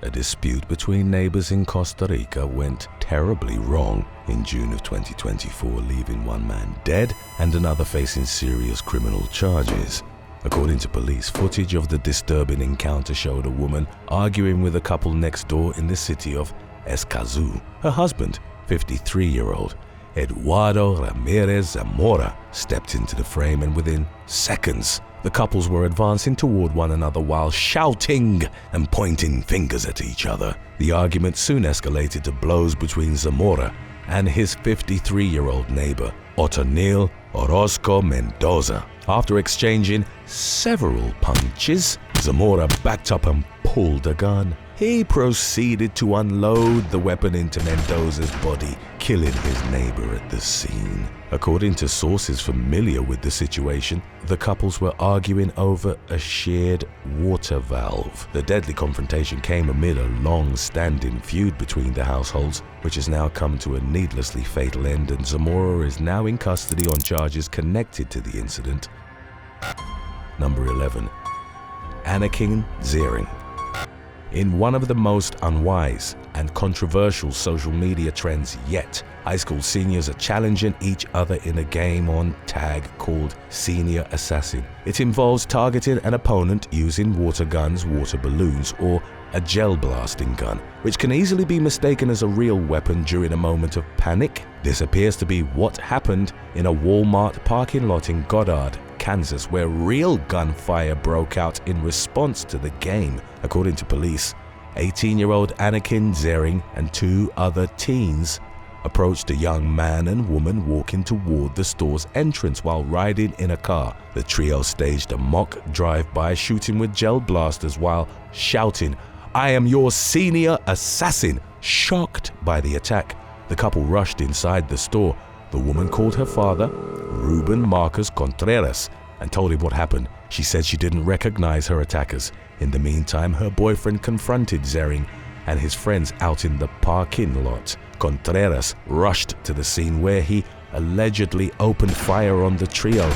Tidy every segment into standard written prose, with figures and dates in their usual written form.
A dispute between neighbors in Costa Rica went terribly wrong in June of 2024, leaving one man dead and another facing serious criminal charges. According to police, footage of the disturbing encounter showed a woman arguing with a couple next door in the city of Escazú. Her husband, 53-year-old Eduardo Ramirez Zamora, stepped into the frame, and within seconds, the couples were advancing toward one another while shouting and pointing fingers at each other. The argument soon escalated to blows between Zamora and his 53-year-old neighbor, Otonil Orozco Mendoza. After exchanging several punches, Zamora backed up and pulled a gun. He proceeded to unload the weapon into Mendoza's body, killing his neighbor at the scene. According to sources familiar with the situation, the couples were arguing over a shared water valve. The deadly confrontation came amid a long-standing feud between the households, which has now come to a needlessly fatal end, and Zamora is now in custody on charges connected to the incident. Number 11. Anakin Zering. In one of the most unwise and controversial social media trends yet, high school seniors are challenging each other in a game on tag called Senior Assassin. It involves targeting an opponent using water guns, water balloons, or a gel blasting gun, which can easily be mistaken as a real weapon during a moment of panic. This appears to be what happened in a Walmart parking lot in Goddard, Kansas, where real gunfire broke out in response to the game. According to police, 18-year-old Anakin Zering and two other teens approached a young man and woman walking toward the store's entrance while riding in a car. The trio staged a mock drive-by, shooting with gel blasters while shouting, "I am your senior assassin!" Shocked by the attack, the couple rushed inside the store. The woman called her father, Ruben Marcos Contreras, and told him what happened. She said she didn't recognize her attackers. In the meantime, her boyfriend confronted Zering and his friends out in the parking lot. Contreras rushed to the scene where he allegedly opened fire on the trio.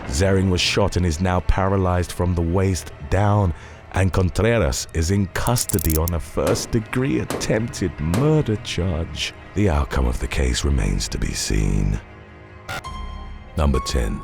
Zering was shot and is now paralyzed from the waist down, and Contreras is in custody on a first-degree attempted murder charge. The outcome of the case remains to be seen. Number 10.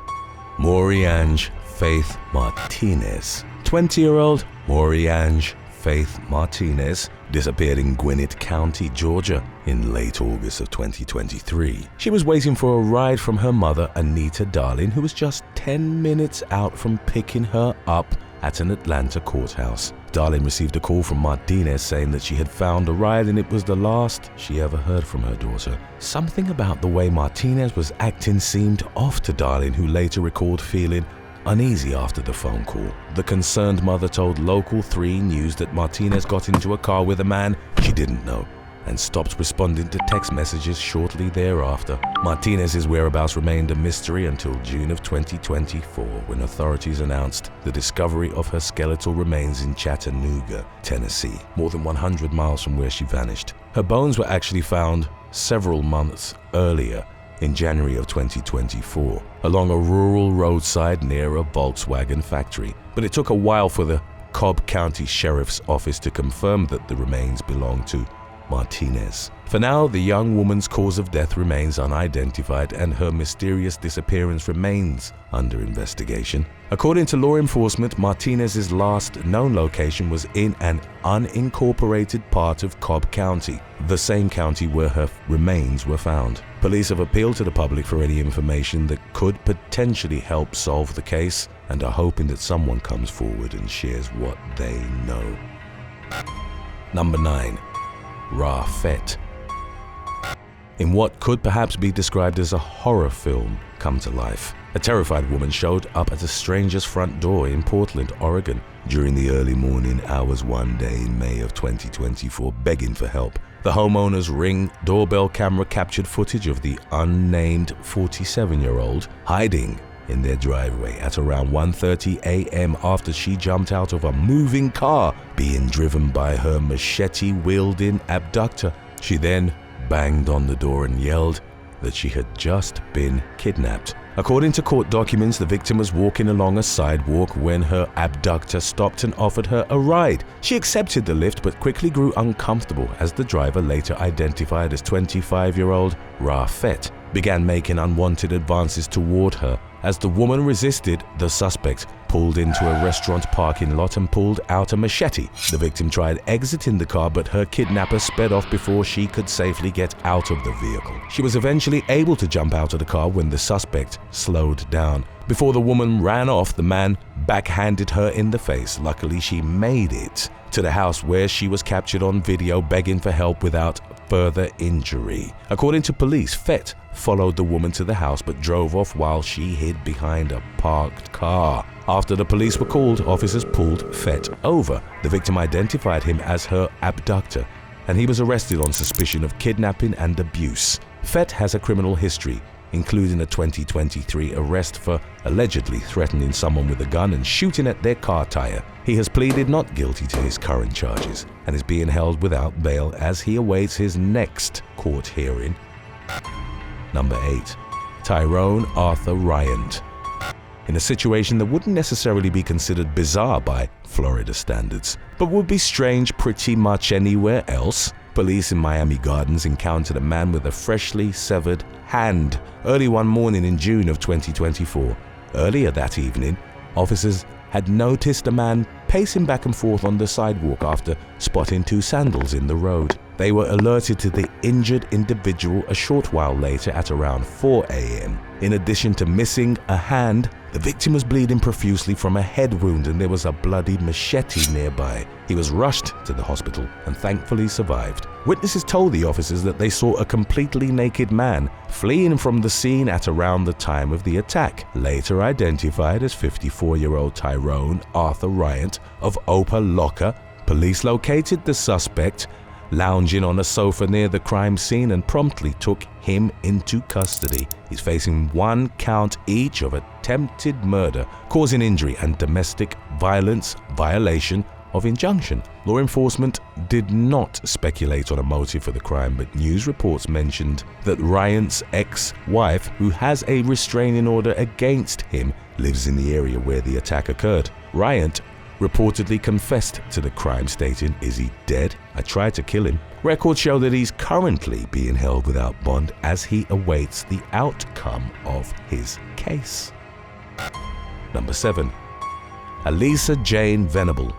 Moriange Faith Martinez. 20-year-old Moriange Faith Martinez disappeared in Gwinnett County, Georgia in late August of 2023. She was waiting for a ride from her mother, Anita Darling, who was just 10 minutes out from picking her up at an Atlanta courthouse. Darling received a call from Martinez saying that she had found a ride and it was the last she ever heard from her daughter. Something about the way Martinez was acting seemed off to Darling, who later recalled feeling uneasy after the phone call. The concerned mother told Local 3 News that Martinez got into a car with a man she didn't know and stopped responding to text messages shortly thereafter. Martinez's whereabouts remained a mystery until June of 2024, when authorities announced the discovery of her skeletal remains in Chattanooga, Tennessee, more than 100 miles from where she vanished. Her bones were actually found several months earlier, in January of 2024, along a rural roadside near a Volkswagen factory. But it took a while for the Cobb County Sheriff's Office to confirm that the remains belonged to Martinez. For now, the young woman's cause of death remains unidentified and her mysterious disappearance remains under investigation. According to law enforcement, Martinez's last known location was in an unincorporated part of Cobb County, the same county where her remains were found. Police have appealed to the public for any information that could potentially help solve the case and are hoping that someone comes forward and shares what they know. Number 9. Fett. In what could perhaps be described as a horror film come to life, a terrified woman showed up at a stranger's front door in Portland, Oregon during the early morning hours one day in May of 2024, begging for help. The homeowner's Ring doorbell camera captured footage of the unnamed 47-year-old hiding in their driveway at around 1:30 a.m. after she jumped out of a moving car being driven by her machete-wielding abductor. She then banged on the door and yelled that she had just been kidnapped. According to court documents, the victim was walking along a sidewalk when her abductor stopped and offered her a ride. She accepted the lift but quickly grew uncomfortable as the driver, later identified as 25-year-old Ravit, began making unwanted advances toward her. As the woman resisted, the suspect pulled into a restaurant parking lot and pulled out a machete. The victim tried exiting the car, but her kidnapper sped off before she could safely get out of the vehicle. She was eventually able to jump out of the car when the suspect slowed down. Before the woman ran off, the man backhanded her in the face. Luckily, she made it to the house where she was captured on video begging for help without further injury. According to police, Fett followed the woman to the house but drove off while she hid behind a parked car. After the police were called, officers pulled Fett over. The victim identified him as her abductor, and he was arrested on suspicion of kidnapping and abuse. Fett has a criminal history, including a 2023 arrest for allegedly threatening someone with a gun and shooting at their car tire. He has pleaded not guilty to his current charges and is being held without bail as he awaits his next court hearing. Number 8. Tyrone Arthur Ryant. In a situation that wouldn't necessarily be considered bizarre by Florida standards, but would be strange pretty much anywhere else, police in Miami Gardens encountered a man with a freshly severed hand early one morning in June of 2024. Earlier that evening, officers had noticed a man pacing back and forth on the sidewalk after spotting two sandals in the road. They were alerted to the injured individual a short while later at around 4 a.m. In addition to missing a hand, the victim was bleeding profusely from a head wound and there was a bloody machete nearby. He was rushed to the hospital and thankfully survived. Witnesses told the officers that they saw a completely naked man fleeing from the scene at around the time of the attack. Later identified as 54-year-old Tyrone Arthur Ryant of Opa-locka, police located the suspect lounging on a sofa near the crime scene and promptly took him into custody. He's facing 1 count each of attempted murder, causing injury, and domestic violence violation of injunction. Law enforcement did not speculate on a motive for the crime, but news reports mentioned that Ryant's ex-wife, who has a restraining order against him, lives in the area where the attack occurred. Ryant reportedly confessed to the crime, stating, "Is he dead? I tried to kill him." Records show that he's currently being held without bond as he awaits the outcome of his case. Number 7. Alisa Jane Venable.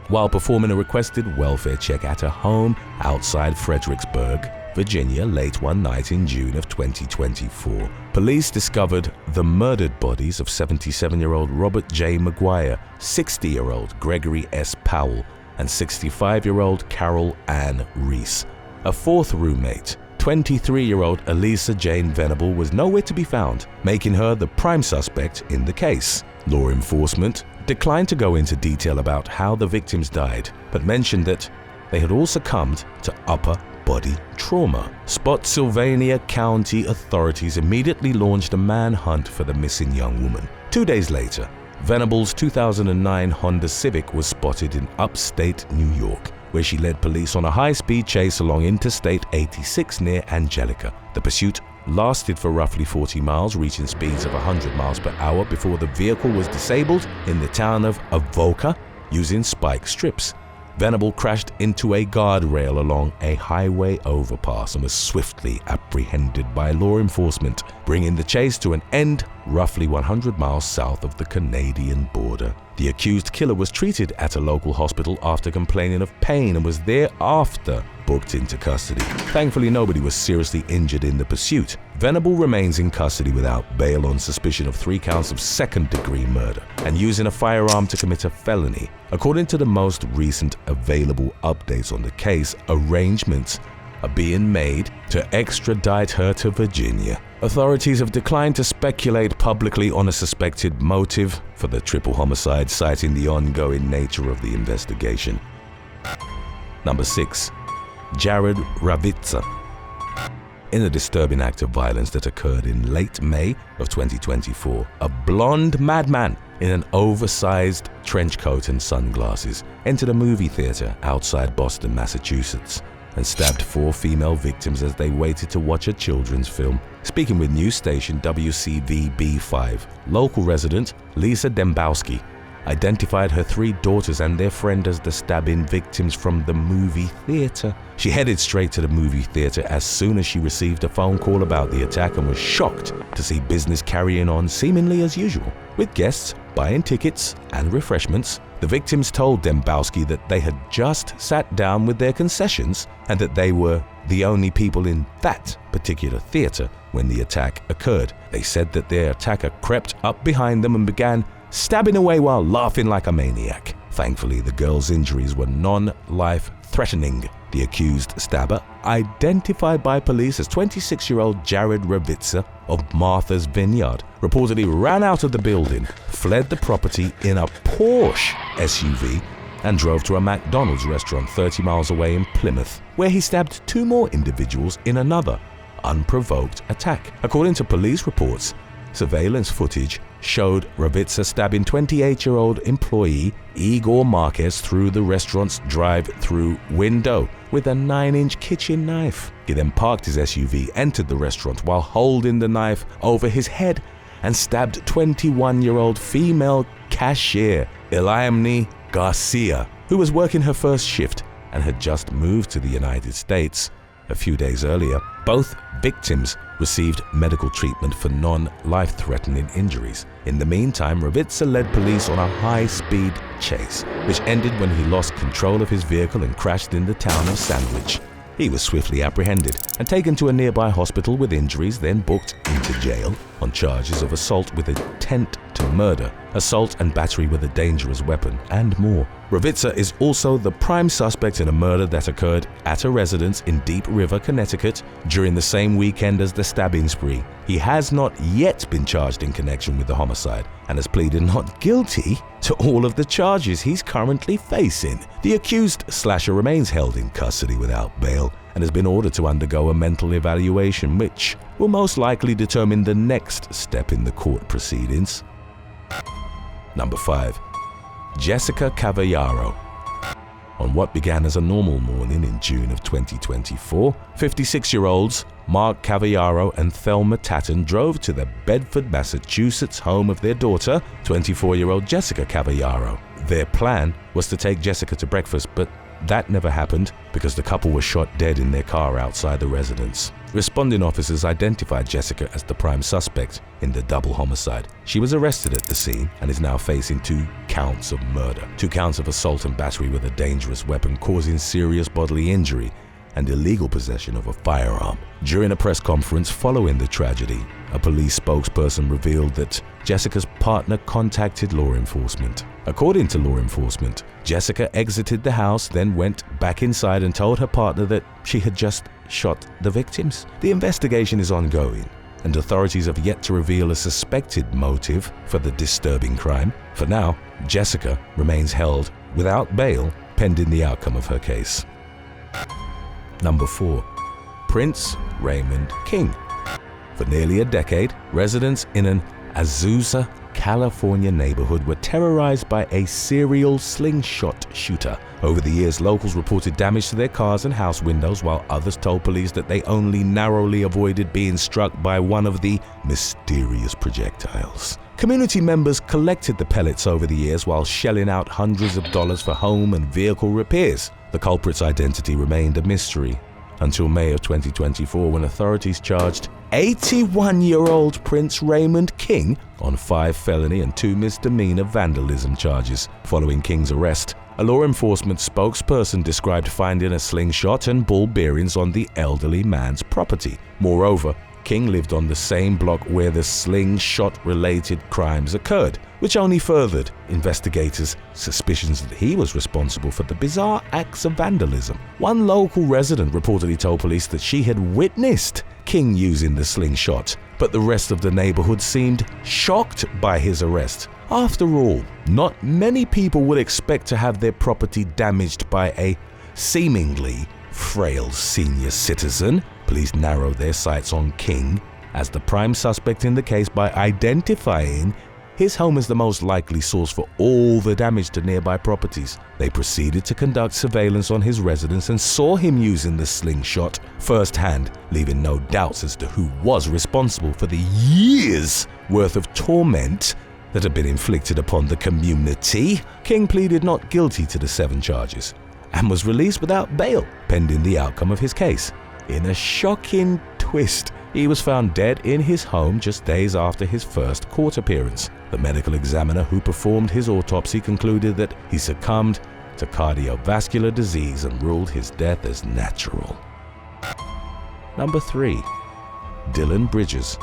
While performing a requested welfare check at a home outside Fredericksburg, Virginia, late one night in June of 2024, police discovered the murdered bodies of 77-year-old Robert J. McGuire, 60-year-old Gregory S. Powell, and 65-year-old Carol Ann Reese. A fourth roommate, 23-year-old Alisa Jane Venable, was nowhere to be found, making her the prime suspect in the case. Law enforcement declined to go into detail about how the victims died, but mentioned that they had all succumbed to upper body trauma. Spotsylvania County authorities immediately launched a manhunt for the missing young woman. 2 days later, Venable's 2009 Honda Civic was spotted in upstate New York, where she led police on a high-speed chase along Interstate 86 near Angelica. The pursuit lasted for roughly 40 miles, reaching speeds of 100 miles per hour before the vehicle was disabled in the town of Avoca using spike strips. Venable crashed into a guardrail along a highway overpass and was swiftly apprehended by law enforcement, bringing the chase to an end roughly 100 miles south of the Canadian border. The accused killer was treated at a local hospital after complaining of pain and was thereafter booked into custody. Thankfully, nobody was seriously injured in the pursuit. Venable remains in custody without bail on suspicion of 3 counts of second-degree murder and using a firearm to commit a felony. According to the most recent available updates on the case, arrangements are being made to extradite her to Virginia. Authorities have declined to speculate publicly on a suspected motive for the triple homicide, citing the ongoing nature of the investigation. Number 6. Jared Ravitza. In a disturbing act of violence that occurred in late May of 2024, a blonde madman in an oversized trench coat and sunglasses entered a movie theater outside Boston, Massachusetts, and stabbed 4 female victims as they waited to watch a children's film. Speaking with news station WCVB5, local resident Lisa Dembowski identified her 3 daughters and their friend as the stabbing victims from the movie theater. She headed straight to the movie theater as soon as she received a phone call about the attack and was shocked to see business carrying on seemingly as usual, with guests buying tickets and refreshments. The victims told Dembowski that they had just sat down with their concessions and that they were the only people in that particular theater when the attack occurred. They said that their attacker crept up behind them and began stabbing away while laughing like a maniac. Thankfully, the girls' injuries were non-life-threatening. The accused stabber, identified by police as 26-year-old Jared Ravit of Martha's Vineyard, reportedly ran out of the building, fled the property in a Porsche SUV, and drove to a McDonald's restaurant 30 miles away in Plymouth, where he stabbed 2 more individuals in another unprovoked attack. According to police reports, surveillance footage showed Ravit stabbing 28-year-old employee Igor Marquez through the restaurant's drive-through window with a 9-inch kitchen knife. He then parked his SUV, entered the restaurant while holding the knife over his head, and stabbed 21-year-old female cashier Eliamni Garcia, who was working her first shift and had just moved to the United States. A few days earlier, both victims received medical treatment for non-life-threatening injuries. In the meantime, Ravit led police on a high-speed chase, which ended when he lost control of his vehicle and crashed in the town of Sandwich. He was swiftly apprehended and taken to a nearby hospital with injuries, then booked into jail on charges of assault with intent to murder, assault and battery with a dangerous weapon, and more. Ravit is also the prime suspect in a murder that occurred at a residence in Deep River, Connecticut, during the same weekend as the stabbing spree. He has not yet been charged in connection with the homicide and has pleaded not guilty to all of the charges he's currently facing. The accused slasher remains held in custody without bail and has been ordered to undergo a mental evaluation, which will most likely determine the next step in the court proceedings. Number 5. Jessica Cavaro. On what began as a normal morning in June of 2024, 56-year-olds Mark Cavaro and Thelma Tatton drove to the Bedford, Massachusetts home of their daughter, 24-year-old Jessica Cavaro. Their plan was to take Jessica to breakfast, but that never happened because the couple was shot dead in their car outside the residence. Responding officers identified Jessica as the prime suspect in the double homicide. She was arrested at the scene and is now facing 2 counts of murder, 2 counts of assault and battery with a dangerous weapon causing serious bodily injury, and illegal possession of a firearm. During a press conference following the tragedy, a police spokesperson revealed that Jessica's partner contacted law enforcement. According to law enforcement, Jessica exited the house, then went back inside and told her partner that she had just shot the victims. The investigation is ongoing, and authorities have yet to reveal a suspected motive for the disturbing crime. For now, Jessica remains held without bail pending the outcome of her case. Number 4. Prince Raymond King. For nearly a decade, residents in an Azusa, California neighborhood were terrorized by a serial slingshot shooter. Over the years, locals reported damage to their cars and house windows, while others told police that they only narrowly avoided being struck by one of the mysterious projectiles. Community members collected the pellets over the years while shelling out hundreds of dollars for home and vehicle repairs. The culprit's identity remained a mystery until May of 2024, when authorities charged 81-year-old Prince Raymond King on 5 felony and 2 misdemeanor vandalism charges. Following King's arrest, a law enforcement spokesperson described finding a slingshot and ball bearings on the elderly man's property. Moreover, King lived on the same block where the slingshot-related crimes occurred, which only furthered investigators' suspicions that he was responsible for the bizarre acts of vandalism. One local resident reportedly told police that she had witnessed King using the slingshot, but the rest of the neighborhood seemed shocked by his arrest. After all, not many people would expect to have their property damaged by a seemingly frail senior citizen. Police narrowed their sights on King as the prime suspect in the case by identifying his home is the most likely source for all the damage to nearby properties. They proceeded to conduct surveillance on his residence and saw him using the slingshot firsthand, leaving no doubts as to who was responsible for the years' worth of torment that had been inflicted upon the community. King pleaded not guilty to the 7 charges and was released without bail, pending the outcome of his case. In a shocking twist, he was found dead in his home just days after his first court appearance. The medical examiner who performed his autopsy concluded that he succumbed to cardiovascular disease and ruled his death as natural. Number 3. Dylan Bridges.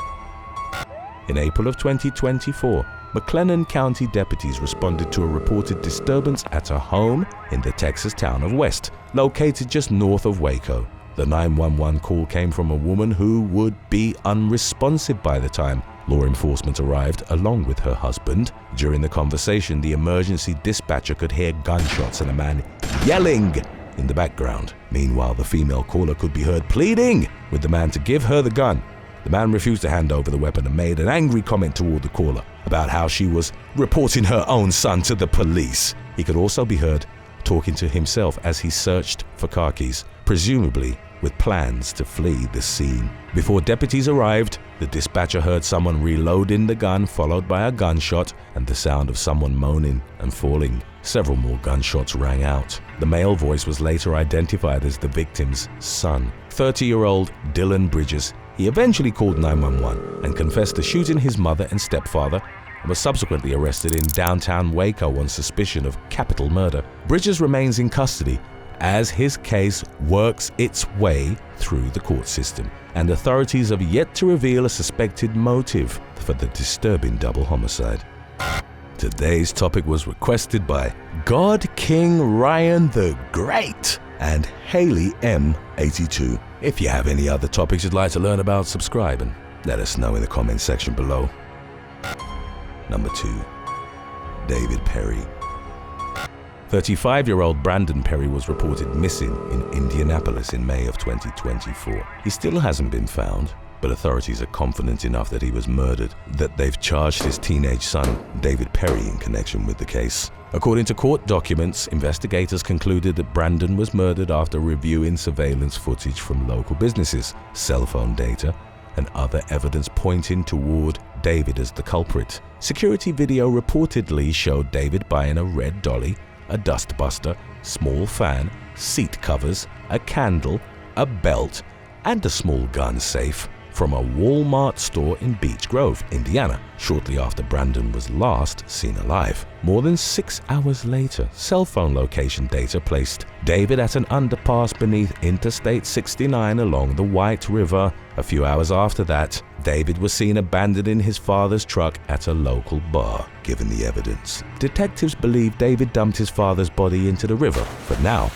In April of 2024, McLennan County deputies responded to a reported disturbance at a home in the Texas town of West, located just north of Waco. The 911 call came from a woman who would be unresponsive by the time law enforcement arrived along with her husband. During the conversation, the emergency dispatcher could hear gunshots and a man yelling in the background. Meanwhile, the female caller could be heard pleading with the man to give her the gun. The man refused to hand over the weapon and made an angry comment toward the caller about how she was reporting her own son to the police. He could also be heard talking to himself as he searched for car keys, presumably with plans to flee the scene. Before deputies arrived, the dispatcher heard someone reloading the gun, followed by a gunshot and the sound of someone moaning and falling. Several more gunshots rang out. The male voice was later identified as the victim's son, 30-year-old Dylan Bridges. He eventually called 911 and confessed to shooting his mother and stepfather and was subsequently arrested in downtown Waco on suspicion of capital murder. Bridges remains in custody as his case works its way through the court system, and authorities have yet to reveal a suspected motive for the disturbing double homicide. Today's topic was requested by God King Ryan the Great and Haley M82. If you have any other topics you'd like to learn about, subscribe and let us know in the comments section below. Number 2. David Perry. 35-year-old Brandon Perry was reported missing in Indianapolis in May of 2024. He still hasn't been found, but authorities are confident enough that he was murdered that they've charged his teenage son, David Perry, in connection with the case. According to court documents, investigators concluded that Brandon was murdered after reviewing surveillance footage from local businesses, cell phone data, and other evidence pointing toward David as the culprit. Security video reportedly showed David buying a red dolly, a dustbuster, small fan, seat covers, a candle, a belt, and a small gun safe from a Walmart store in Beech Grove, Indiana, shortly after Brandon was last seen alive. More than 6 hours later, cell phone location data placed David at an underpass beneath Interstate 69 along the White River. A few hours after that, David was seen abandoning his father's truck at a local bar. Given the evidence, detectives believe David dumped his father's body into the river. For now,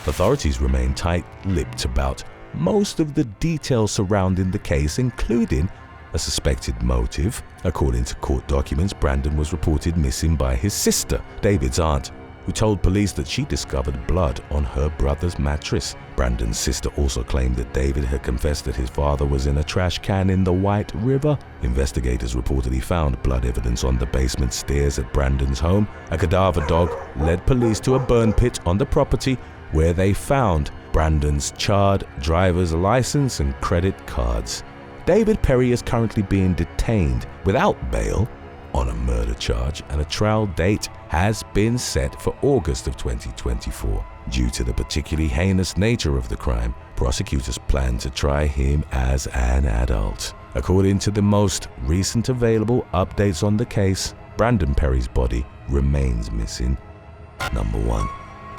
authorities remain tight-lipped about most of the details surrounding the case, including a suspected motive. According to court documents, Brandon was reported missing by his sister, David's aunt, who told police that she discovered blood on her brother's mattress. Brandon's sister also claimed that David had confessed that his father was in a trash can in the White River. Investigators reportedly found blood evidence on the basement stairs at Brandon's home. A cadaver dog led police to a burn pit on the property where they found Brandon's charred driver's license and credit cards. David Perry is currently being detained without bail on a murder charge, and a trial date has been set for August of 2024. Due to the particularly heinous nature of the crime, prosecutors plan to try him as an adult. According to the most recent available updates on the case, Brandon Perry's body remains missing. Number 1.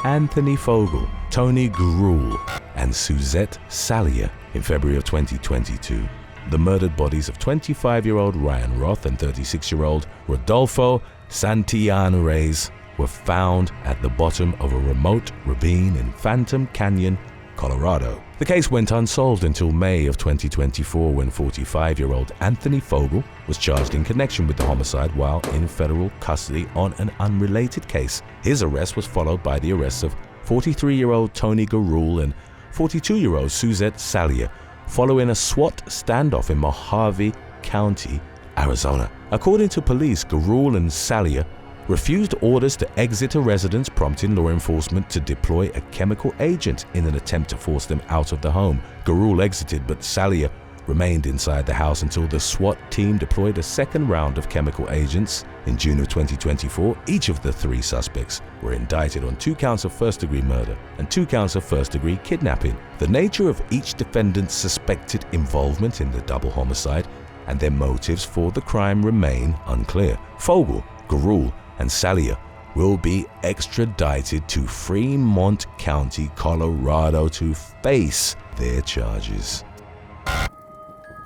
Anthony Fogle, Tony Gruel, and Suzette Salia. In February of 2022, the murdered bodies of 25-year-old Ryan Roth and 36-year-old Rodolfo Santillanes were found at the bottom of a remote ravine in Phantom Canyon, Colorado. The case went unsolved until May of 2024, when 45-year-old Anthony Fogle was charged in connection with the homicide while in federal custody on an unrelated case. His arrest was followed by the arrests of 43-year-old Tony Gruel and 42-year-old Suzette Salia, following a SWAT standoff in Mojave County Arizona. According to police, Garul and Salia refused orders to exit a residence, prompting law enforcement to deploy a chemical agent in an attempt to force them out of the home. Garul exited, but Salia remained inside the house until the SWAT team deployed a second round of chemical agents. In June of 2024, each of the 3 suspects were indicted on 2 counts of first-degree murder and 2 counts of first-degree kidnapping. The nature of each defendant's suspected involvement in the double homicide and their motives for the crime remain unclear. Fogle, Garul, and Salia will be extradited to Fremont County, Colorado to face their charges.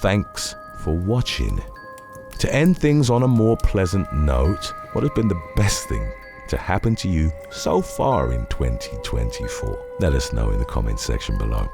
Thanks for watching. To end things on a more pleasant note, what has been the best thing to happen to you so far in 2024? Let us know in the comment section below.